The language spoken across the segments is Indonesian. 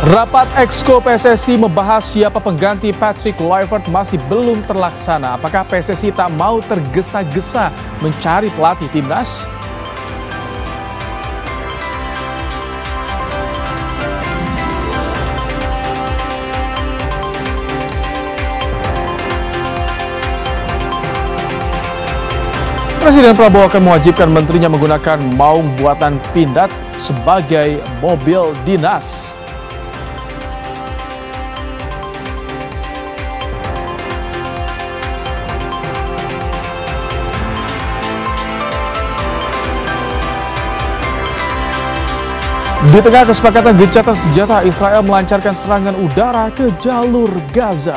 Rapat Exco PSSI membahas siapa pengganti Patrick Kluivert masih belum terlaksana. Apakah PSSI tak mau tergesa-gesa mencari pelatih timnas? Presiden Prabowo akan mewajibkan menterinya menggunakan maung buatan Pindad sebagai mobil dinas. Di tengah kesepakatan gencatan senjata, Israel melancarkan serangan udara ke jalur Gaza.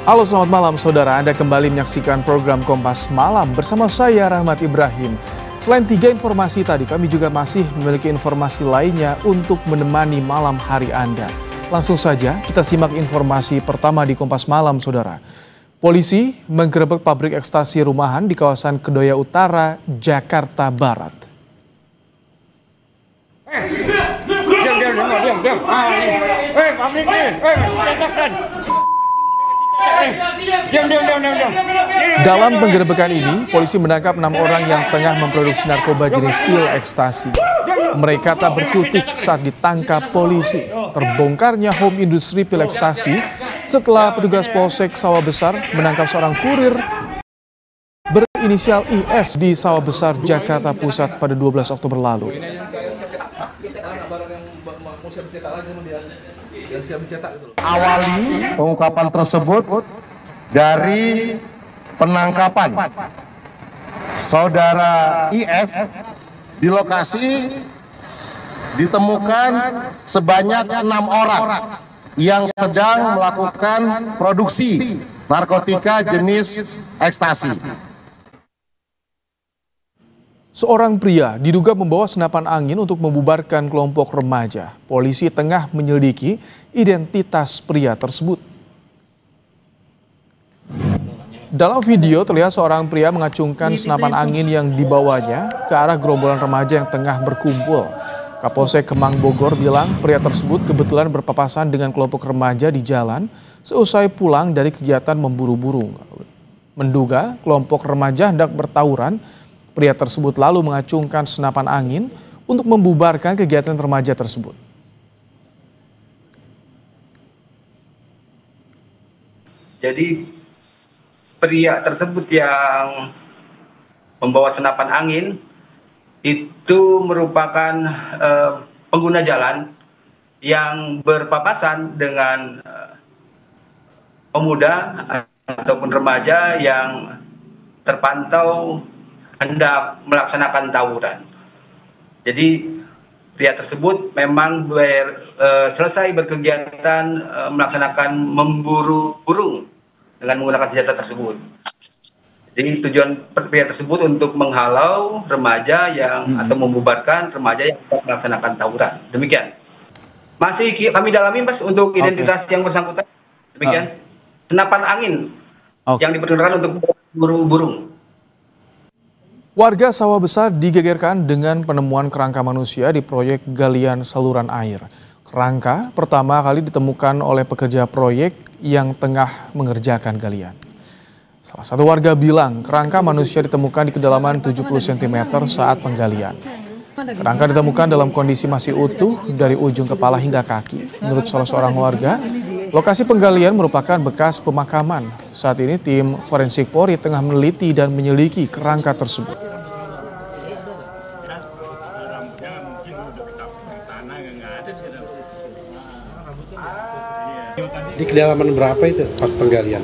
Halo, selamat malam saudara. Anda kembali menyaksikan program Kompas Malam bersama saya Rahmat Ibrahim. Selain 3 informasi tadi, kami juga masih memiliki informasi lainnya untuk menemani malam hari Anda. Langsung saja kita simak informasi pertama di Kompas Malam saudara. Polisi menggerebek pabrik ekstasi rumahan di kawasan Kedoya Utara, Jakarta Barat. Dalam penggerebekan ini, polisi menangkap 6 orang yang tengah memproduksi narkoba jenis pil ekstasi. Mereka tak berkutik saat ditangkap polisi. Terbongkarnya home industri pil ekstasi setelah petugas Polsek Sawah Besar menangkap seorang kurir berinisial IS di Sawah Besar, Jakarta Pusat pada 12 Oktober lalu. Awali pengungkapan tersebut dari penangkapan saudara IS di lokasi ditemukan sebanyak 6 orang yang sedang melakukan produksi narkotika jenis ekstasi. Seorang pria diduga membawa senapan angin untuk membubarkan kelompok remaja. Polisi tengah menyelidiki identitas pria tersebut. Dalam video terlihat seorang pria mengacungkan senapan angin yang dibawanya ke arah gerombolan remaja yang tengah berkumpul. Kapolsek Kemang Bogor bilang pria tersebut kebetulan berpapasan dengan kelompok remaja di jalan seusai pulang dari kegiatan memburu burung. Menduga kelompok remaja hendak bertawuran. Pria tersebut lalu mengacungkan senapan angin untuk membubarkan kegiatan remaja tersebut. Jadi pria tersebut yang membawa senapan angin itu merupakan pengguna jalan yang berpapasan dengan pemuda ataupun remaja yang terpantau hendak melaksanakan tawuran. Jadi pria tersebut memang selesai berkegiatan melaksanakan memburu burung dengan menggunakan senjata tersebut. Jadi tujuan pria tersebut untuk menghalau remaja yang atau membubarkan remaja yang melaksanakan tawuran. Demikian. Masih kami dalami Mas untuk identitas yang bersangkutan. Demikian. Senapan angin yang dipergunakan untuk memburu burung. Warga Sawah Besar digegerkan dengan penemuan kerangka manusia di proyek galian saluran air. Kerangka pertama kali ditemukan oleh pekerja proyek yang tengah mengerjakan galian. Salah satu warga bilang kerangka manusia ditemukan di kedalaman 70 cm saat penggalian. Kerangka ditemukan dalam kondisi masih utuh dari ujung kepala hingga kaki. Menurut salah seorang warga, lokasi penggalian merupakan bekas pemakaman. Saat ini tim forensik Polri tengah meneliti dan menyelidiki kerangka tersebut. Di kedalaman berapa itu pas penggalian?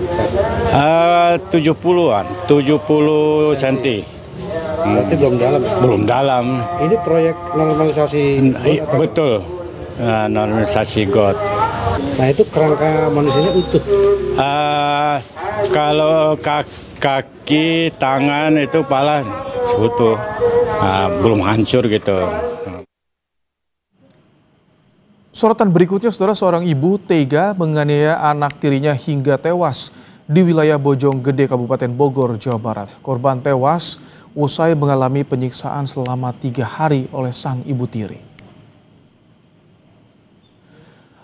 70-an, 70 cm. Berarti belum dalam? Belum dalam. Ini proyek normalisasi got? Betul, normalisasi got. Nah itu kerangka manusianya utuh? Kalau kaki, tangan itu pala utuh, belum hancur gitu. Sorotan berikutnya, saudara, seorang ibu tega menganiaya anak tirinya hingga tewas di wilayah Bojonggede, Kabupaten Bogor, Jawa Barat. Korban tewas usai mengalami penyiksaan selama 3 hari oleh sang ibu tiri.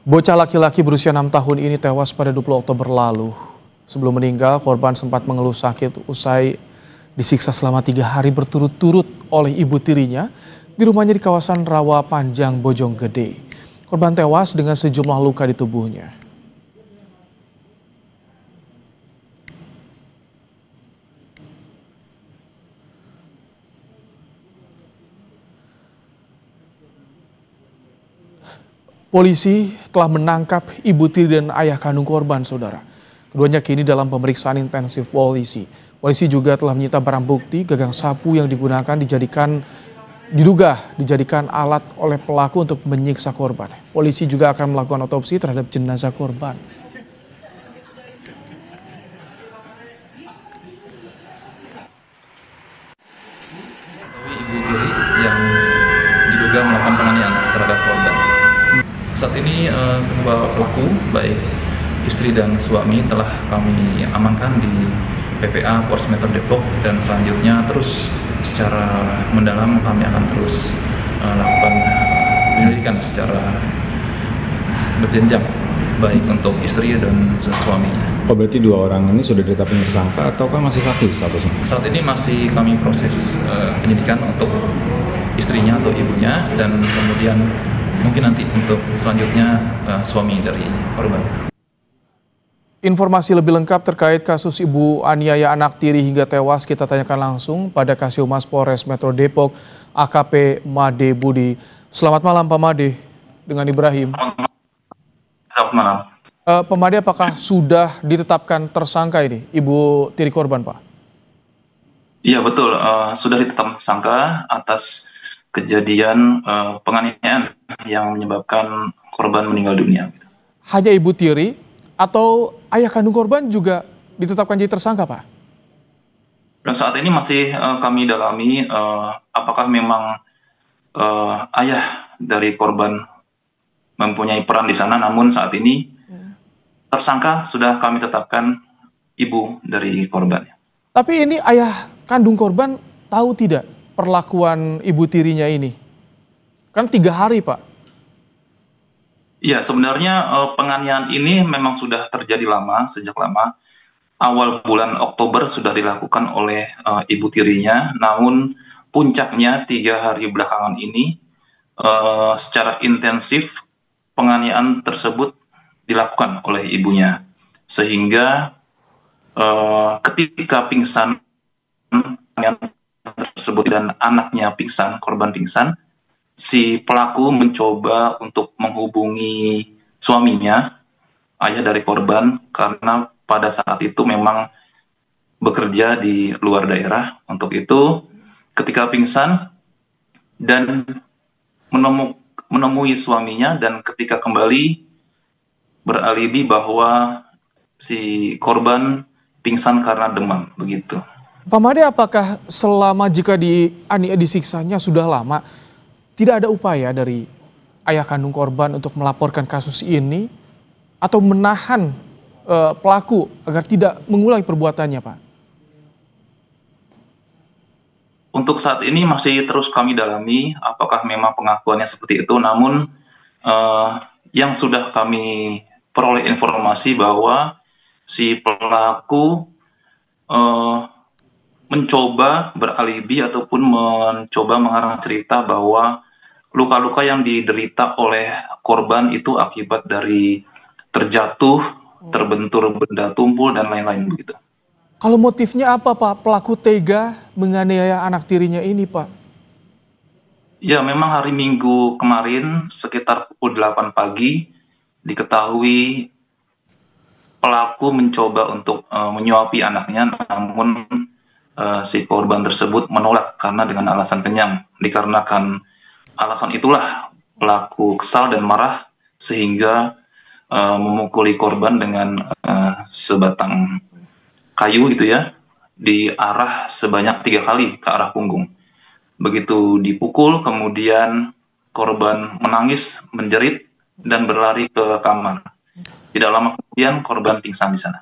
Bocah laki-laki berusia 6 tahun ini tewas pada 20 Oktober lalu. Sebelum meninggal, korban sempat mengeluh sakit usai disiksa selama 3 hari berturut-turut oleh ibu tirinya di rumahnya di kawasan Rawa Panjang, Bojonggede. Korban tewas dengan sejumlah luka di tubuhnya. Polisi telah menangkap ibu tiri dan ayah kandung korban, saudara. Keduanya kini dalam pemeriksaan intensif polisi. Polisi juga telah menyita barang bukti gagang sapu yang diduga dijadikan alat oleh pelaku untuk menyiksa korban. Polisi juga akan melakukan otopsi terhadap jenazah korban. Ibu tiri yang diduga melakukan penganiayaan terhadap korban. Saat ini kedua pelaku, baik istri dan suami, telah kami amankan di PPA Polres Metro Depok, dan selanjutnya terus secara mendalam kami akan terus lakukan penyelidikan secara berjenjang, baik untuk istri dan suaminya. Oh, berarti 2 orang ini sudah ditetapkan tersangka ataukah masih saksi statusnya? Saat ini masih kami proses penyidikan untuk istrinya atau ibunya, dan kemudian mungkin nanti untuk selanjutnya suami dari korban. Informasi lebih lengkap terkait kasus ibu aniaya anak tiri hingga tewas kita tanyakan langsung pada Kasihhumas Polres Metro Depok, AKP Made Budi. Selamat malam Pak Made, dengan Ibrahim. Selamat malam. Pak Made, apakah sudah ditetapkan tersangka ini ibu tiri korban, Pak? Iya betul, sudah ditetapkan tersangka atas kejadian penganiayaan yang menyebabkan korban meninggal dunia. Hanya ibu tiri atau ayah kandung korban juga ditetapkan jadi tersangka, Pak? Dan saat ini masih kami dalami apakah memang ayah dari korban mempunyai peran di sana, namun saat ini tersangka sudah kami tetapkan ibu dari korban. Tapi ini ayah kandung korban tahu tidak perlakuan ibu tirinya ini? Kan 3 hari, Pak. Iya, sebenarnya penganiayaan ini memang sudah terjadi lama, sejak lama. Awal bulan Oktober sudah dilakukan oleh ibu tirinya, namun puncaknya 3 hari belakangan ini secara intensif penganiayaan tersebut dilakukan oleh ibunya. Sehingga ketika pingsan tersebut dan anaknya pingsan, korban pingsan, si pelaku mencoba untuk menghubungi suaminya, ayah dari korban, karena pada saat itu memang bekerja di luar daerah. Untuk itu, ketika pingsan dan menemui suaminya, dan ketika kembali beralibi bahwa si korban pingsan karena demam, begitu. Pak Made, apakah selama jika disiksanya sudah lama, tidak ada upaya dari ayah kandung korban untuk melaporkan kasus ini atau menahan pelaku agar tidak mengulangi perbuatannya, Pak? Untuk saat ini masih terus kami dalami apakah memang pengakuannya seperti itu, namun yang sudah kami peroleh informasi bahwa si pelaku mencoba beralibi ataupun mencoba mengarang cerita bahwa luka-luka yang diderita oleh korban itu akibat dari terjatuh, terbentur benda tumpul, dan lain-lain begitu. Kalau motifnya apa, Pak? Pelaku tega menganiaya anak tirinya ini, Pak? Ya, memang hari Minggu kemarin sekitar pukul 8 pagi diketahui pelaku mencoba untuk menyuapi anaknya, namun si korban tersebut menolak karena dengan alasan kenyang. Dikarenakan alasan itulah pelaku kesal dan marah sehingga memukuli korban dengan sebatang kayu gitu ya, diarah sebanyak 3 kali ke arah punggung. Begitu dipukul, kemudian korban menangis, menjerit, dan berlari ke kamar. Tidak lama kemudian korban pingsan di sana.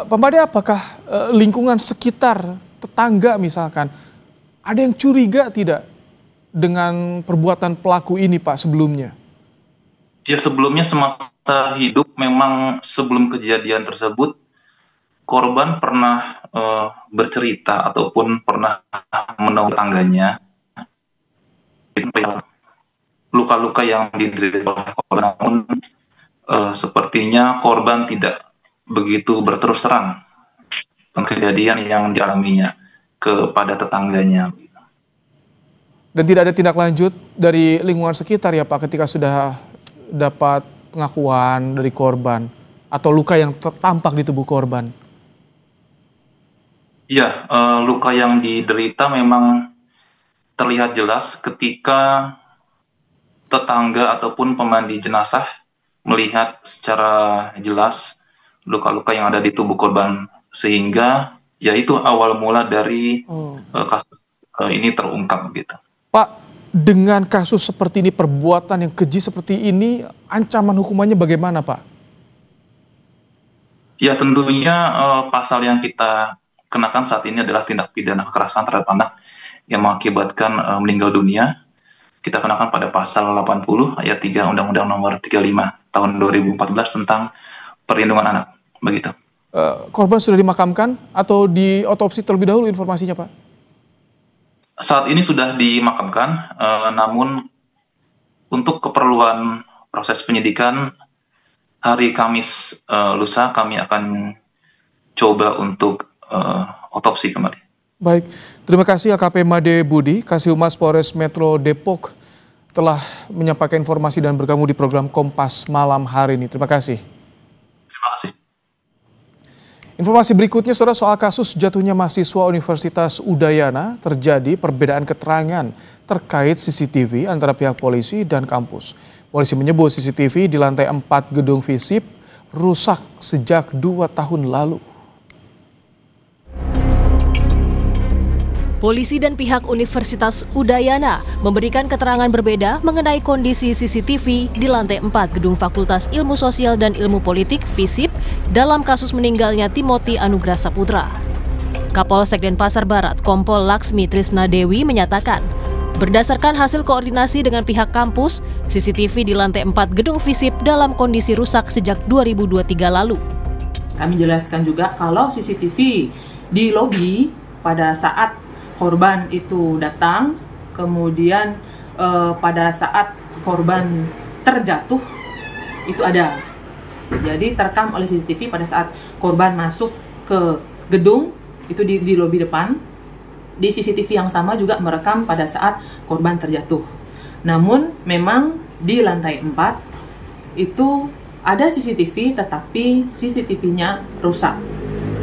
Pak Made, apakah lingkungan sekitar, tetangga misalkan, ada yang curiga tidak dengan perbuatan pelaku ini Pak sebelumnya? Ya, sebelumnya semasa hidup memang sebelum kejadian tersebut korban pernah bercerita ataupun pernah menegur tangganya luka-luka yang diderita oleh korban, namun sepertinya korban tidak begitu berterus terang tentang kejadian yang dialaminya kepada tetangganya. Dan tidak ada tindak lanjut dari lingkungan sekitar ya Pak ketika sudah dapat pengakuan dari korban atau luka yang tampak di tubuh korban? Ya, luka yang diderita memang terlihat jelas ketika tetangga ataupun pemandi jenazah melihat secara jelas luka-luka yang ada di tubuh korban, sehingga ya itu awal mula dari kasus ini terungkap gitu. Pak, dengan kasus seperti ini, perbuatan yang keji seperti ini, ancaman hukumannya bagaimana Pak? Ya, tentunya pasal yang kita kenakan saat ini adalah tindak pidana kekerasan terhadap anak yang mengakibatkan meninggal dunia. Kita kenakan pada pasal 80 ayat 3 Undang-Undang Nomor 35 tahun 2014 tentang perlindungan anak. Begitu. Korban sudah dimakamkan atau diotopsi terlebih dahulu informasinya Pak? Saat ini sudah dimakamkan, namun untuk keperluan proses penyidikan hari Kamis lusa kami akan coba untuk otopsi kembali. Baik, terima kasih AKP Made Budi, Kasihhumas Polres Metro Depok telah menyampaikan informasi dan bergabung di program Kompas Malam hari ini. Terima kasih. Terima kasih. Informasi berikutnya saudara, soal kasus jatuhnya mahasiswa Universitas Udayana, terjadi perbedaan keterangan terkait CCTV antara pihak polisi dan kampus. Polisi menyebut CCTV di lantai 4 gedung FISIP rusak sejak 2 tahun lalu. Polisi dan pihak Universitas Udayana memberikan keterangan berbeda mengenai kondisi CCTV di lantai 4 gedung Fakultas Ilmu Sosial dan Ilmu Politik FISIP dalam kasus meninggalnya Timothy Anugrah Saputra. Kapolsek Denpasar Barat, Kompol Laksmi Trisna Dewi menyatakan, berdasarkan hasil koordinasi dengan pihak kampus, CCTV di lantai 4 gedung FISIP dalam kondisi rusak sejak 2023 lalu. Kami jelaskan juga kalau CCTV di lobi pada saat korban itu datang, kemudian pada saat korban terjatuh itu ada. Jadi terekam oleh CCTV pada saat korban masuk ke gedung itu di lobi depan. Di CCTV yang sama juga merekam pada saat korban terjatuh. Namun memang di lantai 4 itu ada CCTV tetapi CCTV-nya rusak.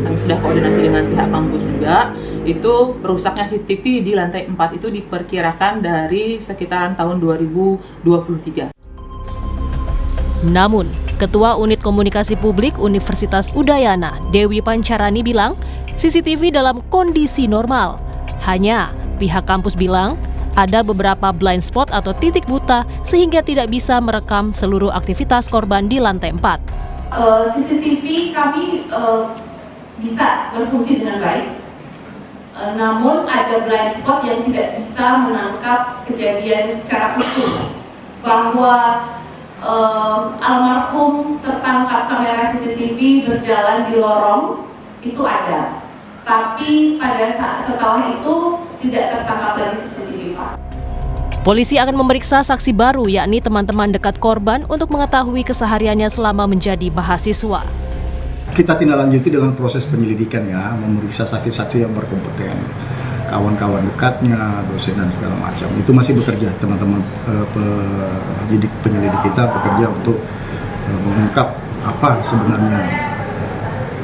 Kami sudah koordinasi dengan pihak kampus juga, itu rusaknya CCTV di lantai 4 itu diperkirakan dari sekitaran tahun 2023. Namun, Ketua Unit Komunikasi Publik Universitas Udayana, Dewi Pancarani bilang, CCTV dalam kondisi normal. Hanya pihak kampus bilang, ada beberapa blind spot atau titik buta sehingga tidak bisa merekam seluruh aktivitas korban di lantai 4. CCTV kami bisa berfungsi dengan baik, namun ada blind spot yang tidak bisa menangkap kejadian secara utuh, bahwa almarhum tertangkap kamera CCTV berjalan di lorong itu ada, tapi pada saat setelah itu tidak tertangkap lagi CCTV Pak. Polisi akan memeriksa saksi baru, yakni teman-teman dekat korban untuk mengetahui kesehariannya selama menjadi mahasiswa. Kita tindak lanjuti dengan proses penyelidikan ya, memeriksa saksi-saksi yang berkompeten, kawan-kawan dekatnya, dosen dan segala macam. Itu masih bekerja, teman-teman penyelidik kita bekerja untuk mengungkap apa sebenarnya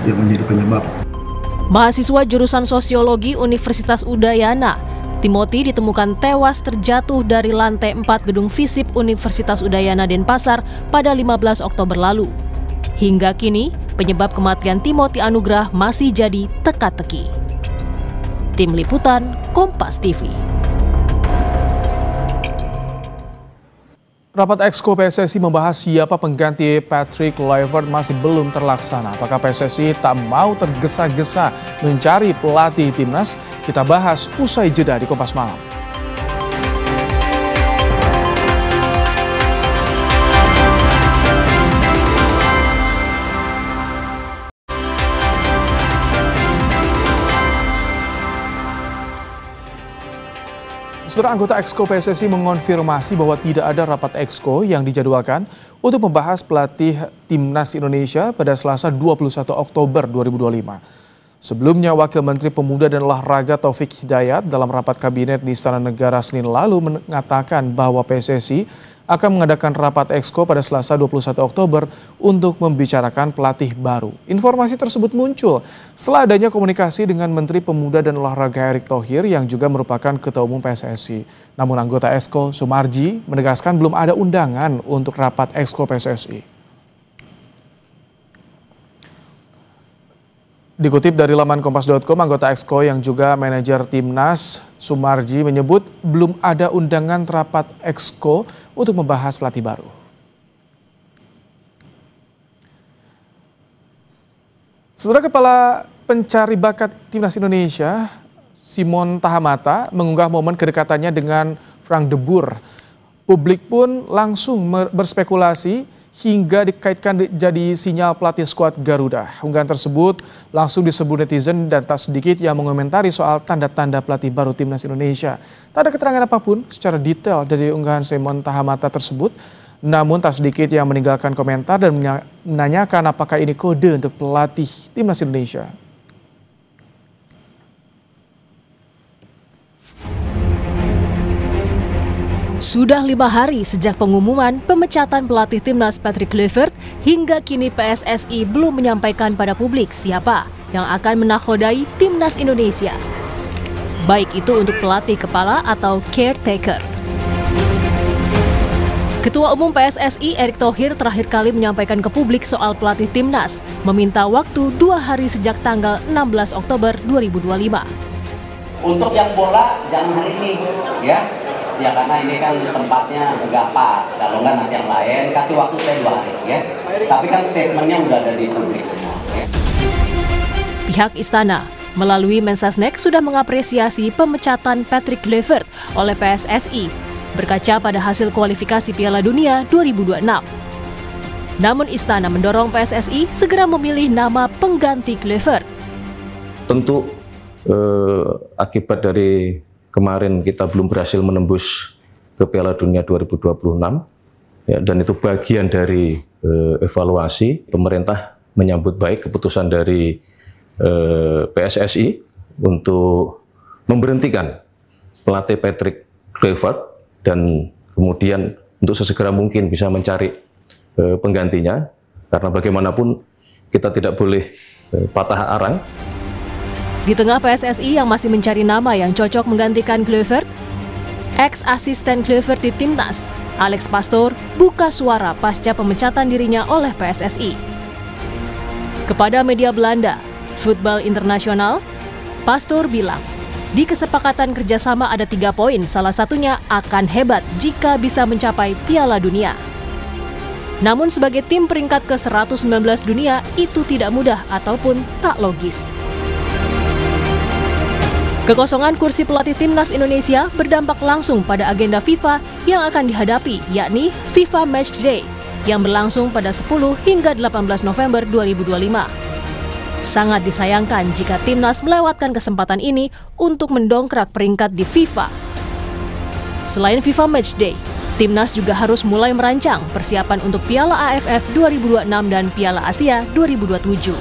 yang menjadi penyebab. Mahasiswa jurusan Sosiologi Universitas Udayana, Timothy ditemukan tewas terjatuh dari lantai 4 gedung FISIP Universitas Udayana Denpasar pada 15 Oktober lalu. Hingga kini, penyebab kematian Timothy Anugrah masih jadi teka-teki. Tim Liputan, Kompas TV. Rapat Exco PSSI membahas siapa pengganti Patrick Kluivert masih belum terlaksana. Apakah PSSI tak mau tergesa-gesa mencari pelatih timnas? Kita bahas usai jeda di Kompas Malam. Saudara, anggota Exco PSSI mengonfirmasi bahwa tidak ada rapat Exco yang dijadwalkan untuk membahas pelatih Timnas Indonesia pada Selasa 21 Oktober 2025. Sebelumnya, Wakil Menteri Pemuda dan Olahraga Taufik Hidayat dalam rapat kabinet di Istana Negara Senin lalu mengatakan bahwa PSSI akan mengadakan rapat Exco pada Selasa 21 Oktober untuk membicarakan pelatih baru. Informasi tersebut muncul setelah adanya komunikasi dengan Menteri Pemuda dan Olahraga Erick Thohir yang juga merupakan Ketua Umum PSSI. Namun anggota Exco Sumarji menegaskan belum ada undangan untuk rapat Exco PSSI. Dikutip dari laman kompas.com, anggota Exco yang juga manajer Timnas, Sumarji menyebut belum ada undangan rapat Exco untuk membahas pelatih baru. Saudara, Kepala Pencari Bakat Timnas Indonesia, Simon Tahamata, mengunggah momen kedekatannya dengan Frank de Boer. Publik pun langsung berspekulasi hingga dikaitkan jadi sinyal pelatih skuad Garuda. Unggahan tersebut langsung disebut netizen dan tak sedikit yang mengomentari soal tanda-tanda pelatih baru Timnas Indonesia. Tak ada keterangan apapun secara detail dari unggahan Simon Tahamata tersebut, namun tak sedikit yang meninggalkan komentar dan menanyakan apakah ini kode untuk pelatih Timnas Indonesia. Sudah 5 hari sejak pengumuman pemecatan pelatih Timnas Patrick Kluivert, hingga kini PSSI belum menyampaikan pada publik siapa yang akan menakodai Timnas Indonesia. Baik itu untuk pelatih kepala atau caretaker. Ketua Umum PSSI Erick Thohir terakhir kali menyampaikan ke publik soal pelatih Timnas, meminta waktu 2 hari sejak tanggal 16 Oktober 2025. Untuk yang bola jangan hari ini, ya. Ya karena ini kan tempatnya nggak pas, kalau nggak nanti yang lain, kasih waktu saya 2 hari ya. Tapi kan statementnya udah ada di publik semua ya. Pihak Istana melalui Mensesnek sudah mengapresiasi pemecatan Patrick Kluivert oleh PSSI berkaca pada hasil kualifikasi Piala Dunia 2026. Namun Istana mendorong PSSI segera memilih nama pengganti Kluivert. Tentu akibat dari kemarin kita belum berhasil menembus ke Piala Dunia 2026, ya, dan itu bagian dari evaluasi. Pemerintah menyambut baik keputusan dari PSSI untuk memberhentikan pelatih Patrick Kluivert dan kemudian untuk sesegera mungkin bisa mencari penggantinya, karena bagaimanapun kita tidak boleh patah arang. Di tengah PSSI yang masih mencari nama yang cocok menggantikan Kluivert, ex-asisten Kluivert di Timnas, Alex Pastoor, buka suara pasca pemecatan dirinya oleh PSSI. Kepada media Belanda, Voetbal Internasional, Pastoor bilang, di kesepakatan kerjasama ada 3 poin, salah satunya akan hebat jika bisa mencapai Piala Dunia. Namun sebagai tim peringkat ke-119 dunia, itu tidak mudah ataupun tak logis. Kekosongan kursi pelatih Timnas Indonesia berdampak langsung pada agenda FIFA yang akan dihadapi, yakni FIFA Matchday yang berlangsung pada 10 hingga 18 November 2025. Sangat disayangkan jika Timnas melewatkan kesempatan ini untuk mendongkrak peringkat di FIFA. Selain FIFA Matchday, Timnas juga harus mulai merancang persiapan untuk Piala AFF 2026 dan Piala Asia 2027.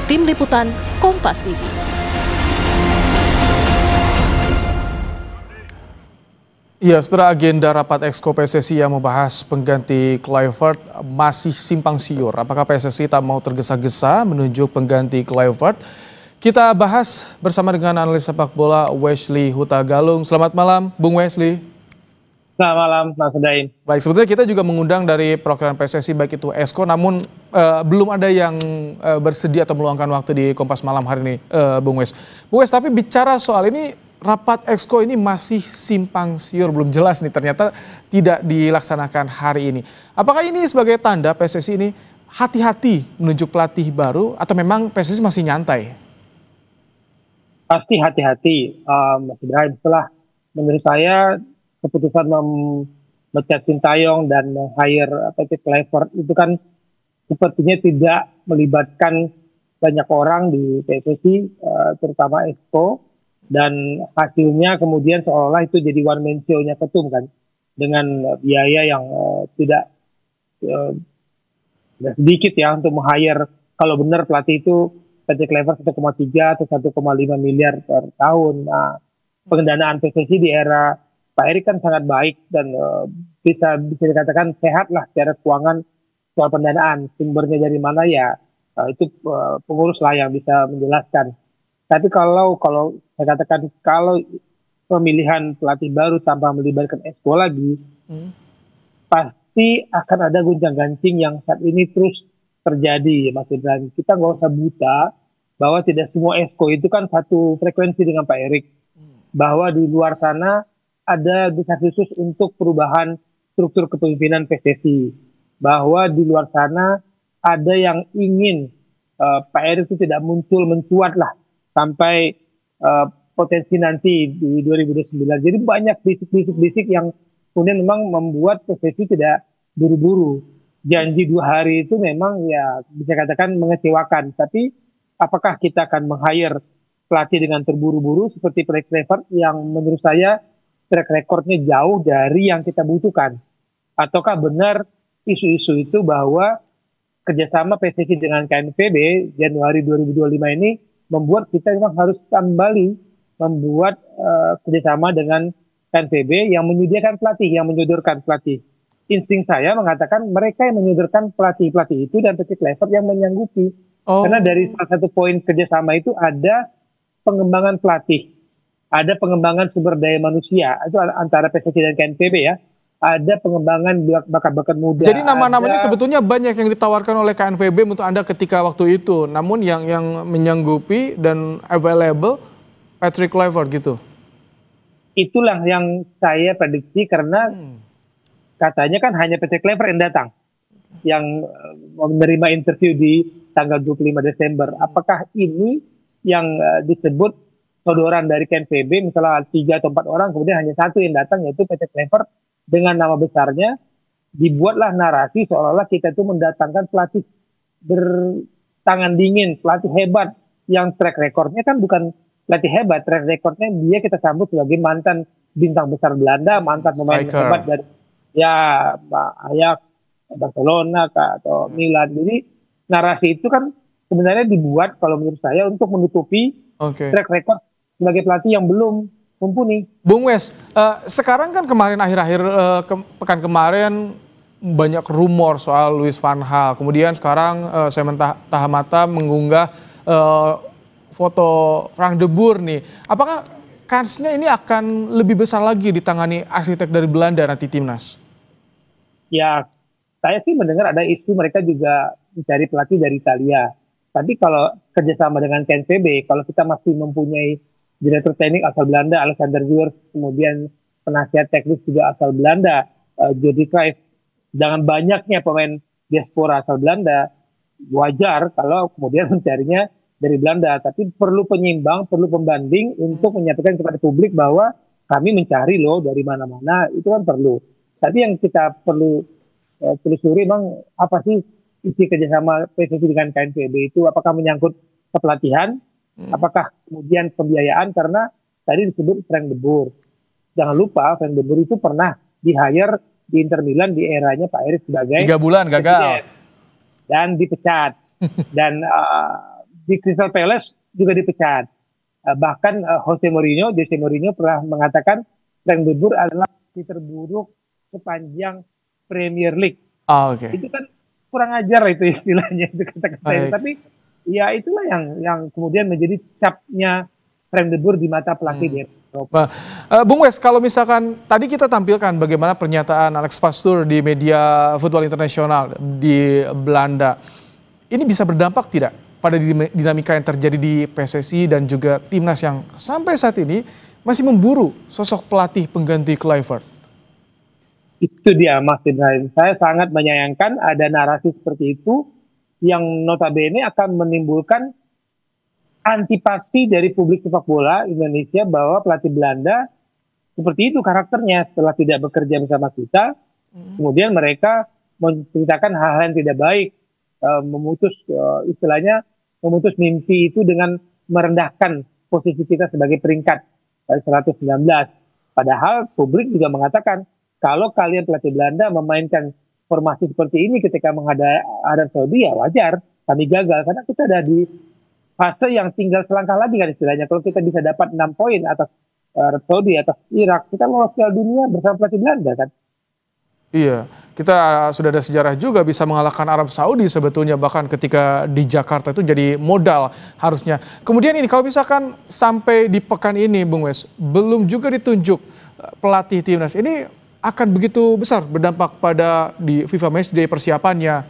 Tim Liputan, Kompas TV. Ya, setelah agenda rapat Exco PSSI yang membahas pengganti Kluivert masih simpang siur. Apakah PSSI tak mau tergesa-gesa menunjuk pengganti Kluivert? Kita bahas bersama dengan analis sepak bola Wesley Huta Galung. Selamat malam, Bung Wesley. Selamat malam, Mas Dain. Baik, sebetulnya kita juga mengundang dari perwakilan PSSI baik itu Exco, namun belum ada yang bersedia atau meluangkan waktu di Kompas Malam hari ini, Bung Wes. Bung Wes, tapi bicara soal ini, rapat Exco ini masih simpang siur, belum jelas nih, ternyata tidak dilaksanakan hari ini. Apakah ini sebagai tanda PSSI ini hati-hati menunjuk pelatih baru atau memang PSSI masih nyantai? Pasti hati-hati, Mas Ibrahim. Setelah menurut saya keputusan memecat Sintayong dan meng-hire Patrick Kluivert itu kan sepertinya tidak melibatkan banyak orang di PSSI, terutama Exco, dan hasilnya kemudian seolah-olah itu jadi one man show-nya ketum kan, dengan biaya yang tidak sedikit ya untuk meng-hire, kalau benar pelatih itu Patrick Kluivert 1,3 atau 1,5 miliar per tahun. Nah, pendanaan PSSI di era Pak Erik kan sangat baik dan bisa dikatakan sehat lah secara keuangan soal pendanaan. Sumbernya dari mana ya itu pengurus lah yang bisa menjelaskan. Tapi kalau saya katakan kalau pemilihan pelatih baru tanpa melibatkan Exco lagi, pasti akan ada gonjang-ganjing yang saat ini terus terjadi, Mas Ibrahim. Kita nggak usah buta bahwa tidak semua Exco itu kan satu frekuensi dengan Pak Erik. Bahwa di luar sana ada desas-desus untuk perubahan struktur kepemimpinan PSSI. Bahwa di luar sana ada yang ingin Pak Erik itu tidak muncul mencuat lah sampai potensi nanti di 2029. Jadi banyak bisik-bisik yang kemudian memang membuat PSSI tidak buru-buru. Janji 2 hari itu memang ya bisa katakan mengecewakan. Tapi apakah kita akan meng-hire pelatih dengan terburu-buru seperti Patrick Kluivert yang menurut saya track recordnya jauh dari yang kita butuhkan? Ataukah benar isu-isu itu bahwa kerjasama PSSI dengan KNVB Januari 2025 ini membuat kita memang harus kembali membuat kerjasama dengan KNVB yang menyediakan pelatih, yang menyodorkan pelatih. Insting saya mengatakan mereka yang menyodorkan pelatih-pelatih itu dan Patrick Kluivert yang menyanggupi. Karena dari salah satu poin kerjasama itu ada pengembangan pelatih, ada pengembangan sumber daya manusia, itu antara PSSI dan KNVB ya. Ada pengembangan bakat-bakat muda. Jadi nama-namanya sebetulnya banyak yang ditawarkan oleh KNVB untuk Anda ketika waktu itu. Namun yang menyanggupi dan available Patrick Kluivert gitu. Itulah yang saya prediksi karena katanya kan hanya Patrick Kluivert yang datang. Yang menerima interview di tanggal 25 Desember. Apakah ini yang disebut sodoran dari KNVB, misalnya 3 atau 4 orang, kemudian hanya 1 yang datang yaitu Patrick Kluivert dengan nama besarnya, dibuatlah narasi seolah-olah kita itu mendatangkan pelatih bertangan dingin, pelatih hebat, yang track recordnya kan bukan pelatih hebat, track recordnya dia kita sambut sebagai mantan bintang besar Belanda, mantan pemain hebat dari ya Ajax, Barcelona atau Milan. Jadi narasi itu kan sebenarnya dibuat kalau menurut saya untuk menutupi track record sebagai pelatih yang belum mumpuni. Bung Wes, sekarang kan kemarin akhir-akhir pekan kemarin banyak rumor soal Louis van Gaal. Kemudian sekarang Semen Tahamata mengunggah foto Frank de Boer nih. Apakah kansnya ini akan lebih besar lagi ditangani arsitek dari Belanda nanti timnas? Ya, saya sih mendengar ada isu mereka juga mencari pelatih dari Italia. Tapi kalau kerjasama dengan KNVB, kalau kita masih mempunyai direktur teknik asal Belanda, Alexander Wiers, kemudian penasihat teknis juga asal Belanda, Jordi Cruijff, dengan banyaknya pemain diaspora asal Belanda, wajar kalau kemudian mencarinya dari Belanda. Tapi perlu penyimbang, perlu pembanding untuk menyampaikan kepada publik bahwa kami mencari loh dari mana-mana, itu kan perlu. Tapi yang kita perlu telusuri memang apa sih isi kerjasama PSSI dengan KNVB itu, apakah menyangkut kepelatihan, apakah kemudian pembiayaan, karena tadi disebut Frank de Boer. Jangan lupa Frank de Boer itu pernah di-hire di Inter Milan di eranya Pak Erik sebagai 3 bulan gagal dan dipecat. Dan di Crystal Palace juga dipecat. Bahkan Jose Mourinho pernah mengatakan Frank de Boer adalah terburuk sepanjang Premier League. Itu kan kurang ajar itu istilahnya itu kata-kata. Tapi ya itulah yang kemudian menjadi capnya rem debur di mata pelatih di Eropa. Bung Wes, kalau misalkan tadi kita tampilkan bagaimana pernyataan Alex Pastoor di media Voetbal Internasional di Belanda, ini bisa berdampak tidak pada dinamika yang terjadi di PSSI dan juga timnas yang sampai saat ini masih memburu sosok pelatih pengganti Kluivert? Itu dia Mas Ibrahim, saya sangat menyayangkan ada narasi seperti itu yang notabene akan menimbulkan antipati dari publik sepak bola Indonesia bahwa pelatih Belanda seperti itu karakternya setelah tidak bekerja bersama kita, kemudian mereka menceritakan hal-hal yang tidak baik, istilahnya memutus mimpi itu dengan merendahkan posisi kita sebagai peringkat 119. Padahal publik juga mengatakan kalau kalian pelatih Belanda memainkan formasi seperti ini ketika menghadapi Arab Saudi, ya wajar kami gagal karena kita ada di fase yang tinggal selangkah lagi kan istilahnya. Kalau kita bisa dapat 6 poin atas Arab Saudi, atas Irak, kita lolos Piala Dunia bersama pelatih Belanda kan. Iya, kita sudah ada sejarah juga bisa mengalahkan Arab Saudi sebetulnya, bahkan ketika di Jakarta itu jadi modal harusnya. Kemudian ini kalau misalkan sampai di pekan ini Bung Wes, belum juga ditunjuk pelatih timnas, ini akan begitu besar berdampak pada di FIFA Matchday persiapannya?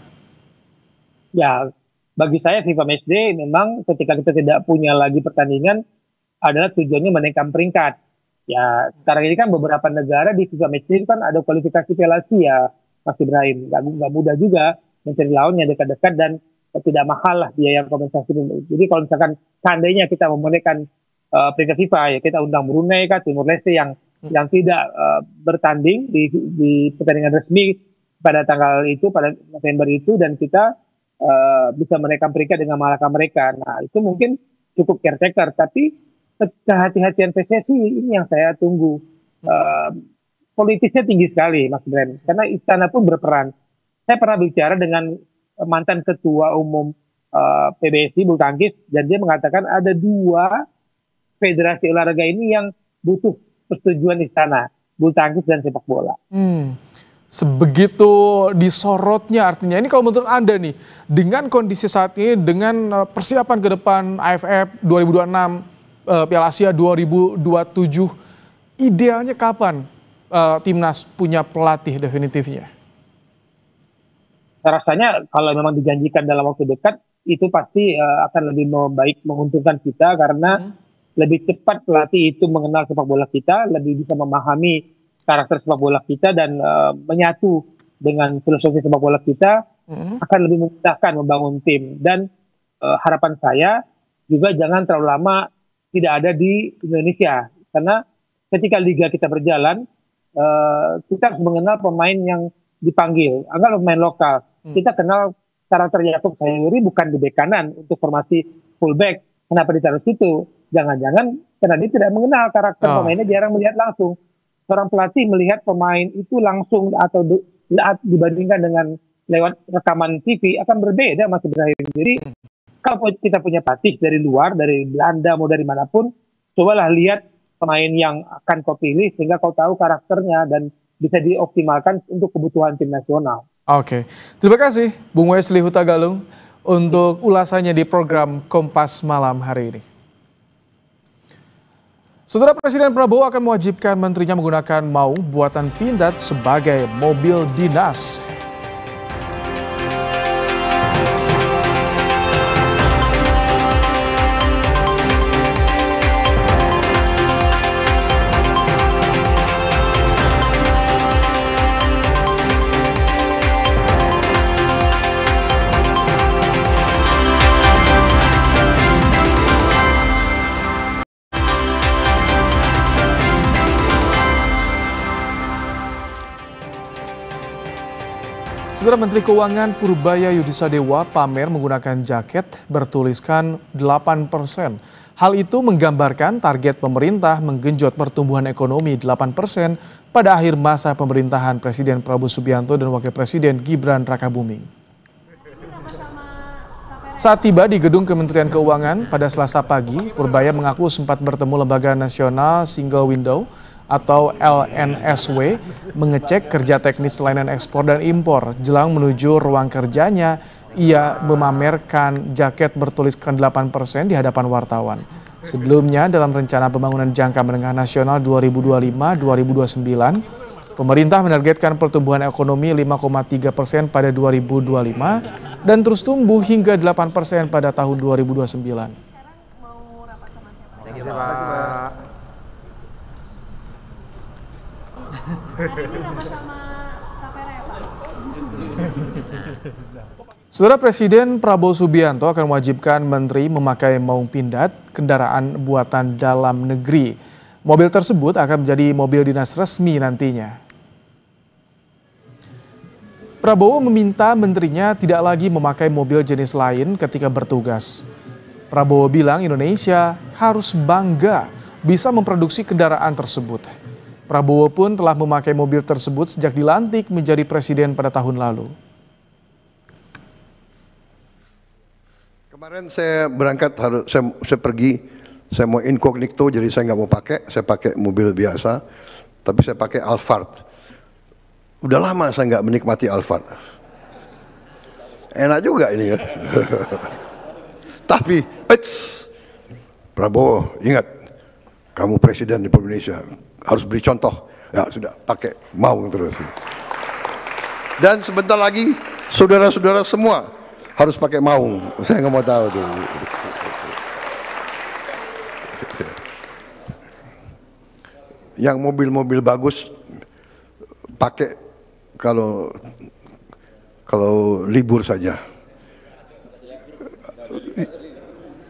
Ya, bagi saya FIFA Matchday memang ketika kita tidak punya lagi pertandingan adalah tujuannya menaikkan peringkat. Ya, sekarang ini kan beberapa negara di FIFA Matchday kan ada kualifikasi Piala Asia, Mas Ibrahim. Nggak mudah juga mencari lawannya dekat-dekat dan tidak mahal lah biaya kompensasi. Jadi kalau misalkan seandainya kita memenangkan peringkat FIFA, ya kita undang Brunei, Timur Leste yang tidak bertanding di pertandingan resmi pada tanggal itu, pada November itu, dan kita bisa menaikkan peringkat dengan mengalahkan mereka. Nah, itu mungkin cukup caretaker, tapi kehati-hatian PSSI ini yang saya tunggu. Politisnya tinggi sekali, Mas Bram, karena istana pun berperan. Saya pernah bicara dengan mantan ketua umum PBSI bulu tangkis, dan dia mengatakan ada 2 federasi olahraga ini yang butuh persetujuan istana, bulu tangkis dan sepak bola. Sebegitu disorotnya artinya. Ini kalau menurut Anda nih, dengan kondisi saat ini, dengan persiapan ke depan AFF 2026, Piala Asia 2027, idealnya kapan timnas punya pelatih definitifnya? Rasanya kalau memang dijanjikan dalam waktu dekat, itu pasti akan lebih baik, menguntungkan kita karena lebih cepat pelatih itu mengenal sepak bola kita, lebih bisa memahami karakter sepak bola kita dan menyatu dengan filosofi sepak bola kita, akan lebih memudahkan membangun tim. Dan harapan saya juga jangan terlalu lama tidak ada di Indonesia, karena ketika liga kita berjalan, kita harus mengenal pemain yang dipanggil, anggap pemain lokal. Kita kenal karakter Yakub Sayuri bukan di bek kanan untuk formasi fullback. Kenapa ditaruh situ? Jangan-jangan karena dia tidak mengenal karakter pemainnya, jarang melihat langsung. Seorang pelatih melihat pemain itu langsung atau dibandingkan dengan lewat rekaman TV akan berbeda, Mas Ibrahim. Jadi kalau kita punya pelatih dari luar, dari Belanda, mau dari manapun, cobalah lihat pemain yang akan kau pilih sehingga kau tahu karakternya dan bisa dioptimalkan untuk kebutuhan tim nasional. Oke, terima kasih Bung Wesley Huta Galung untuk ulasannya di program Kompas Malam hari ini. Saudara, Presiden Prabowo akan mewajibkan menterinya menggunakan maung buatan Pindad sebagai mobil dinas. Saudara, Menteri Keuangan Purbaya Yudisadewa pamer menggunakan jaket bertuliskan 8%. Hal itu menggambarkan target pemerintah menggenjot pertumbuhan ekonomi 8% pada akhir masa pemerintahan Presiden Prabowo Subianto dan Wakil Presiden Gibran Rakabuming. Saat tiba di gedung Kementerian Keuangan pada Selasa pagi, Purbaya mengaku sempat bertemu Lembaga Nasional Single Window atau LNSW mengecek kerja teknis layanan ekspor dan impor. Jelang menuju ruang kerjanya, ia memamerkan jaket bertuliskan 8% di hadapan wartawan. Sebelumnya, dalam rencana pembangunan jangka menengah nasional 2025-2029, pemerintah menargetkan pertumbuhan ekonomi 5,3% pada 2025 dan terus tumbuh hingga 8% pada tahun 2029. Terima kasih, Pak. Saudara, Presiden Prabowo Subianto akan mewajibkan menteri memakai maung pindad kendaraan buatan dalam negeri. Mobil tersebut akan menjadi mobil dinas resmi nantinya. Prabowo meminta menterinya tidak lagi memakai mobil jenis lain ketika bertugas. Prabowo bilang Indonesia harus bangga bisa memproduksi kendaraan tersebut. Prabowo pun telah memakai mobil tersebut sejak dilantik menjadi presiden pada tahun lalu. Kemarin saya berangkat, saya pergi, saya mau incognito, jadi saya nggak mau pakai, saya pakai mobil biasa, tapi saya pakai Alphard. Udah lama saya nggak menikmati Alphard. Enak juga ini ya. Tapi, Prabowo, ingat, kamu presiden di Indonesia, harus beri contoh. Ya sudah, pakai maung terus. Dan sebentar lagi, saudara-saudara semua harus pakai maung. Saya nggak mau tahu tuh. Yang mobil-mobil bagus pakai kalau libur saja.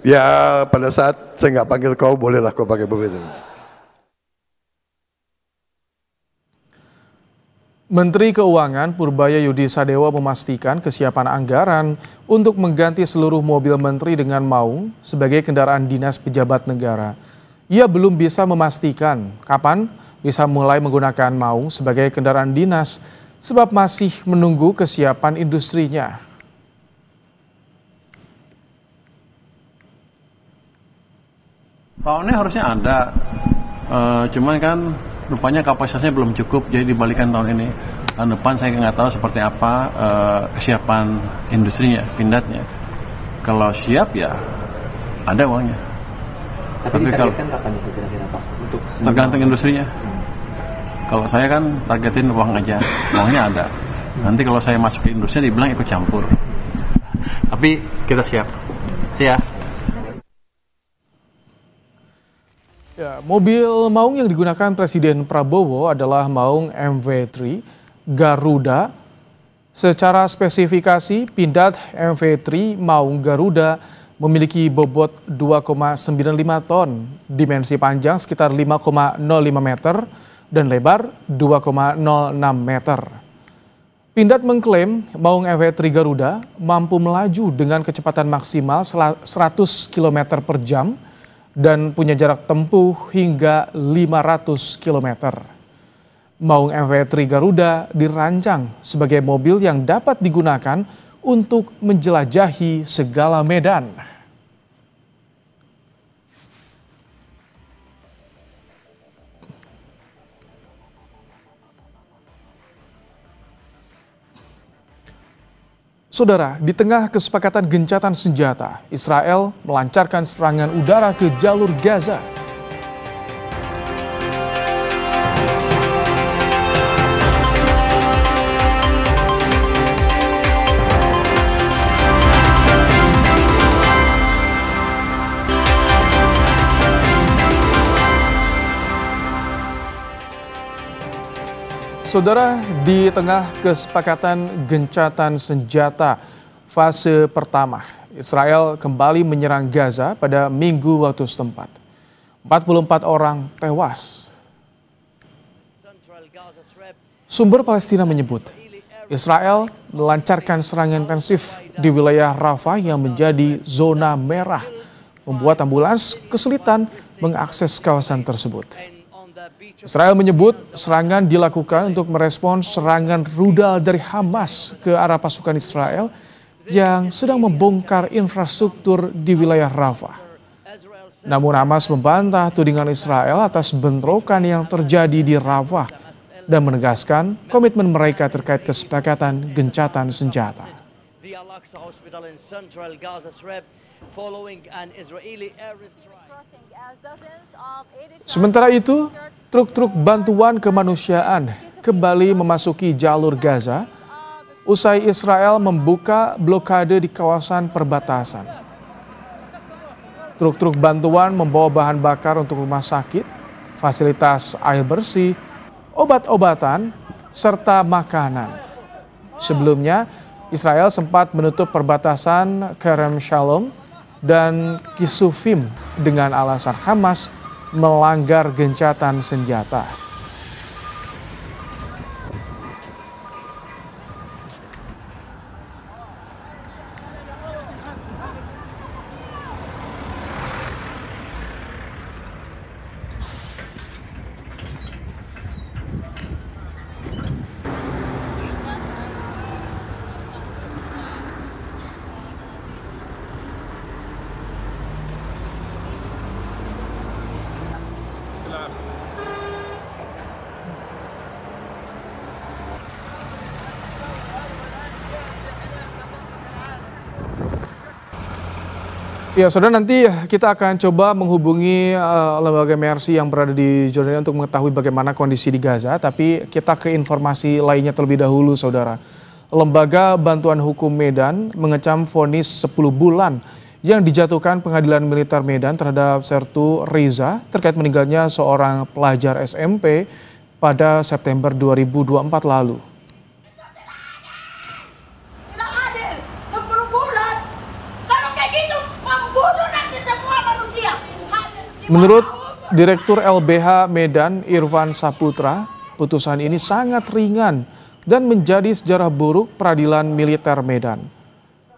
Ya pada saat saya nggak panggil kau, bolehlah kau pakai mobil itu. Menteri Keuangan Purbaya Yudi Sadewo memastikan kesiapan anggaran untuk mengganti seluruh mobil menteri dengan maung sebagai kendaraan dinas pejabat negara. Ia belum bisa memastikan kapan bisa mulai menggunakan maung sebagai kendaraan dinas sebab masih menunggu kesiapan industrinya. Tahun ini harusnya ada, cuman kan rupanya kapasitasnya belum cukup, jadi dibalikan tahun ini. Tahun depan saya nggak tahu seperti apa kesiapan industrinya, pindadnya. Kalau siap ya ada uangnya. Tapi kalau kapan itu kira-kira Pak? Untuk tergantung industrinya. Kalau saya kan targetin uang aja, uangnya ada. Nanti kalau saya masuk ke industri dibilang ikut campur. Tapi kita siap. Siap. Ya, mobil maung yang digunakan Presiden Prabowo adalah maung MV3 Garuda. Secara spesifikasi, pindad MV3 maung Garuda memiliki bobot 2,95 ton, dimensi panjang sekitar 5,05 meter, dan lebar 2,06 meter. Pindad mengklaim maung MV3 Garuda mampu melaju dengan kecepatan maksimal 100 km per jam, dan punya jarak tempuh hingga 500 km. Maung MV3 Garuda dirancang sebagai mobil yang dapat digunakan untuk menjelajahi segala medan. Saudara, di tengah kesepakatan gencatan senjata, Israel melancarkan serangan udara ke jalur Gaza. Saudara, di tengah kesepakatan gencatan senjata fase pertama, Israel kembali menyerang Gaza pada Minggu waktu setempat. 44 orang tewas. Sumber Palestina menyebut, Israel melancarkan serangan intensif di wilayah Rafah yang menjadi zona merah, membuat ambulans kesulitan mengakses kawasan tersebut. Israel menyebut serangan dilakukan untuk merespons serangan rudal dari Hamas ke arah pasukan Israel yang sedang membongkar infrastruktur di wilayah Rafah. Namun Hamas membantah tudingan Israel atas bentrokan yang terjadi di Rafah dan menegaskan komitmen mereka terkait kesepakatan gencatan senjata. Sementara itu, truk-truk bantuan kemanusiaan kembali memasuki jalur Gaza usai Israel membuka blokade di kawasan perbatasan. Truk-truk bantuan membawa bahan bakar untuk rumah sakit, fasilitas air bersih, obat-obatan, serta makanan. Sebelumnya, Israel sempat menutup perbatasan Kerem Shalom dan Kisufim dengan alasan Hamas melanggar gencatan senjata. Ya, saudara, nanti kita akan coba menghubungi lembaga Mercy yang berada di Jordania untuk mengetahui bagaimana kondisi di Gaza. Tapi kita ke informasi lainnya terlebih dahulu, saudara. Lembaga Bantuan Hukum Medan mengecam vonis 10 bulan yang dijatuhkan Pengadilan Militer Medan terhadap Sertu Riza terkait meninggalnya seorang pelajar SMP pada September 2024 lalu. Menurut Direktur LBH Medan Irfan Saputra, putusan ini sangat ringan dan menjadi sejarah buruk peradilan militer Medan.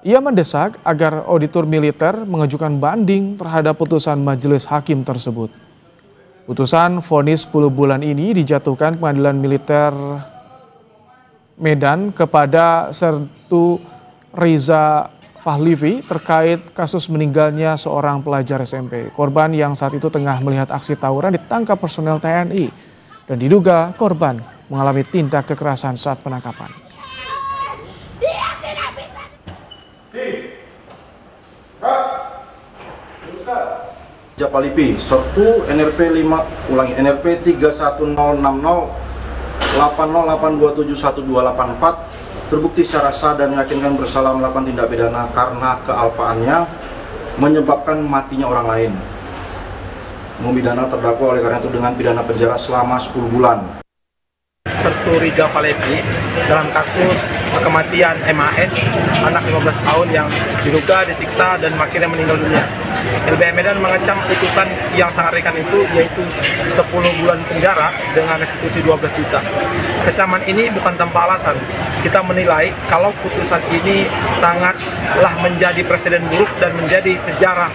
Ia mendesak agar auditor militer mengajukan banding terhadap putusan majelis hakim tersebut. Putusan vonis 10 bulan ini dijatuhkan Pengadilan Militer Medan kepada Sertu Riza Fahlivi terkait kasus meninggalnya seorang pelajar SMP. Korban yang saat itu tengah melihat aksi tawuran ditangkap personel TNI dan diduga korban mengalami tindak kekerasan saat penangkapan. Japalipi, Sertu NRP 31060 80827124 terbukti secara sah dan meyakinkan bersalah melakukan tindak pidana karena kealpaannya menyebabkan matinya orang lain. Memidana terdakwa oleh karena itu dengan pidana penjara selama 10 bulan. Sertu Riza Fahlivi dalam kasus kematian MAS, anak 15 tahun yang diduga disiksa dan akhirnya meninggal dunia. LBH Medan mengecam putusan yang sangat ringan itu, yaitu 10 bulan penjara dengan restitusi 12 juta. Kecaman ini bukan tanpa alasan. Kita menilai kalau putusan ini sangatlah menjadi presiden buruk dan menjadi sejarah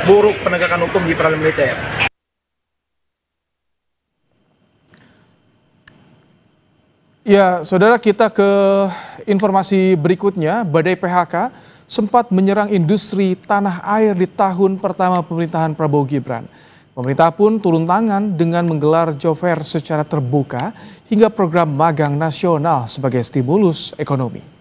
buruk penegakan hukum di peradilan militer. Ya, saudara, kita ke informasi berikutnya. Badai PHK sempat menyerang industri tanah air di tahun pertama pemerintahan Prabowo Gibran. Pemerintah pun turun tangan dengan menggelar job fair secara terbuka hingga program magang nasional sebagai stimulus ekonomi.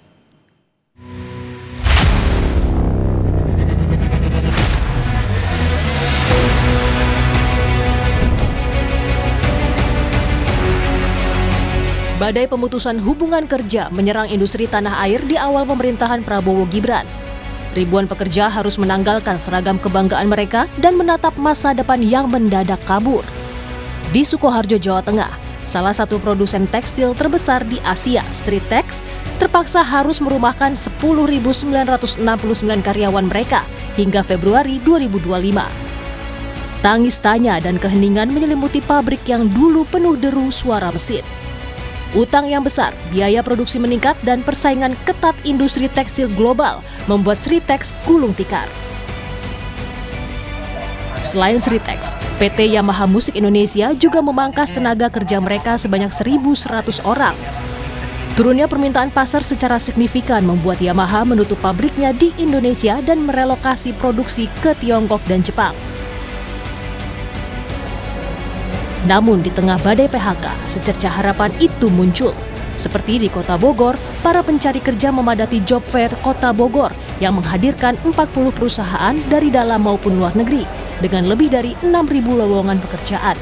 Badai pemutusan hubungan kerja menyerang industri tanah air di awal pemerintahan Prabowo Gibran. Ribuan pekerja harus menanggalkan seragam kebanggaan mereka dan menatap masa depan yang mendadak kabur. Di Sukoharjo, Jawa Tengah, salah satu produsen tekstil terbesar di Asia, Streetex, terpaksa harus merumahkan 10.969 karyawan mereka hingga Februari 2025. Tangis tanya dan keheningan menyelimuti pabrik yang dulu penuh deru suara mesin. Utang yang besar, biaya produksi meningkat, dan persaingan ketat industri tekstil global membuat Streetex gulung tikar. Selain Streetex, PT Yamaha Musik Indonesia juga memangkas tenaga kerja mereka sebanyak 1.100 orang. Turunnya permintaan pasar secara signifikan membuat Yamaha menutup pabriknya di Indonesia dan merelokasi produksi ke Tiongkok dan Jepang. Namun di tengah badai PHK, secercah harapan itu muncul. Seperti di Kota Bogor, para pencari kerja memadati job fair Kota Bogor yang menghadirkan 40 perusahaan dari dalam maupun luar negeri dengan lebih dari 6.000 lowongan pekerjaan.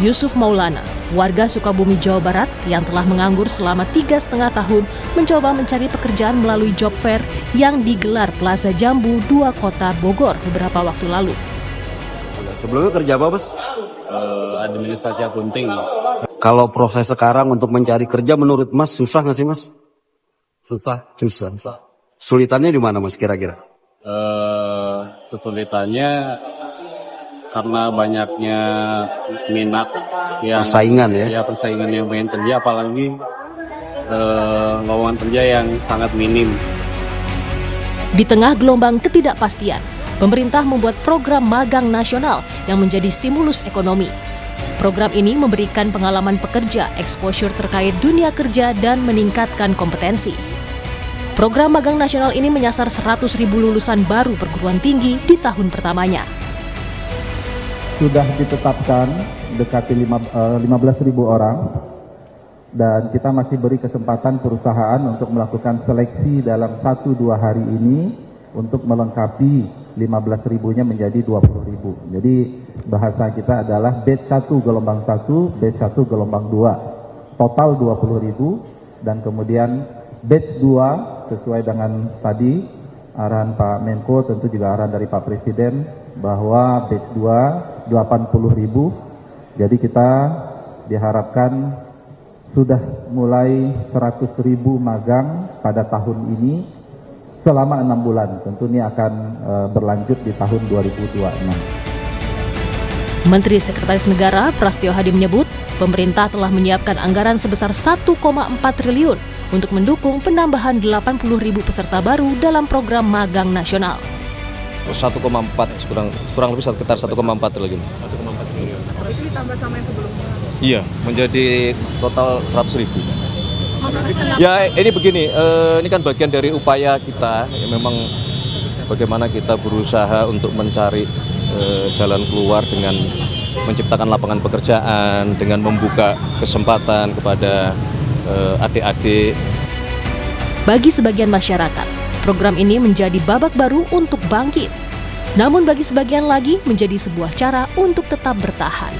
Yusuf Maulana, warga Sukabumi, Jawa Barat yang telah menganggur selama 3,5 tahun, mencoba mencari pekerjaan melalui job fair yang digelar Plaza Jambu 2 Kota Bogor beberapa waktu lalu. Sebelumnya kerja apa, Bos? Administrasi akunting. Kalau proses sekarang untuk mencari kerja menurut Mas susah nggak sih, Mas? Susah. Sulitannya di mana, Mas, kira-kira? Kesulitannya karena banyaknya minat yang Persaingan ya? Ya, persaingan yang pengen kerja, apalagi lowongan kerja yang sangat minim. Di tengah gelombang ketidakpastian, pemerintah membuat program magang nasional yang menjadi stimulus ekonomi. Program ini memberikan pengalaman pekerja, exposure terkait dunia kerja, dan meningkatkan kompetensi. Program magang nasional ini menyasar 100.000 lulusan baru perguruan tinggi di tahun pertamanya. Sudah ditetapkan dekati 15.000 orang, dan kita masih beri kesempatan perusahaan untuk melakukan seleksi dalam 1-2 hari ini untuk melengkapi 15.000-nya menjadi 20.000. Jadi bahasa kita adalah batch 1 gelombang 1, batch 1 gelombang 2. Total 20.000, dan kemudian batch 2 sesuai dengan tadi arahan Pak Menko, tentu juga arahan dari Pak Presiden bahwa batch 2 80.000. Jadi kita diharapkan sudah mulai 100.000 magang pada tahun ini selama 6 bulan. Tentu ini akan berlanjut di tahun 2026. Menteri Sekretaris Negara Prastio Hadi menyebut pemerintah telah menyiapkan anggaran sebesar 1,4 triliun untuk mendukung penambahan 80.000 peserta baru dalam program magang nasional. 1,4 kurang lebih sekitar 1,4 triliun. Itu ditambah sama yang sebelumnya? Iya, menjadi total 100.000. Ya, ini begini, ini kan bagian dari upaya kita, ya, memang bagaimana kita berusaha untuk mencari jalan keluar dengan menciptakan lapangan pekerjaan, dengan membuka kesempatan kepada adik-adik. Bagi sebagian masyarakat, program ini menjadi babak baru untuk bangkit. Namun bagi sebagian lagi menjadi sebuah cara untuk tetap bertahan.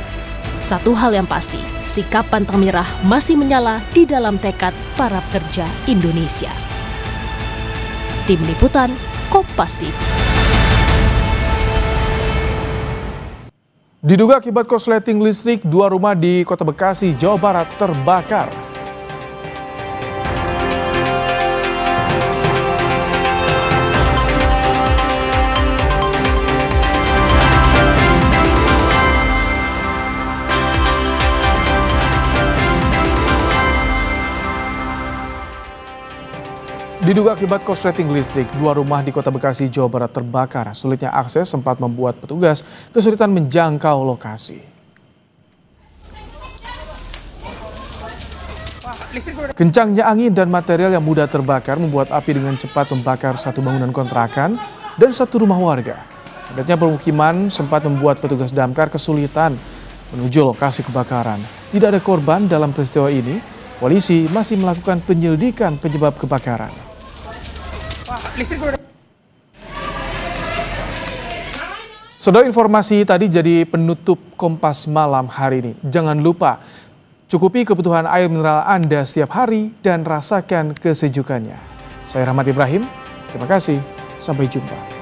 Satu hal yang pasti, sikap pantang menyerah masih menyala di dalam tekad para pekerja Indonesia. Tim Liputan, Kompas TV. Diduga akibat korsleting listrik, 2 rumah di Kota Bekasi, Jawa Barat terbakar. Diduga akibat korsleting listrik, 2 rumah di Kota Bekasi, Jawa Barat terbakar. Sulitnya akses sempat membuat petugas kesulitan menjangkau lokasi. Kencangnya angin dan material yang mudah terbakar membuat api dengan cepat membakar satu bangunan kontrakan dan satu rumah warga. Padatnya permukiman sempat membuat petugas damkar kesulitan menuju lokasi kebakaran. Tidak ada korban dalam peristiwa ini. Polisi masih melakukan penyelidikan penyebab kebakaran. Saudara, informasi tadi jadi penutup Kompas Malam hari ini. Jangan lupa cukupi kebutuhan air mineral Anda setiap hari dan rasakan kesejukannya. Saya Rahmat Ibrahim, terima kasih, sampai jumpa.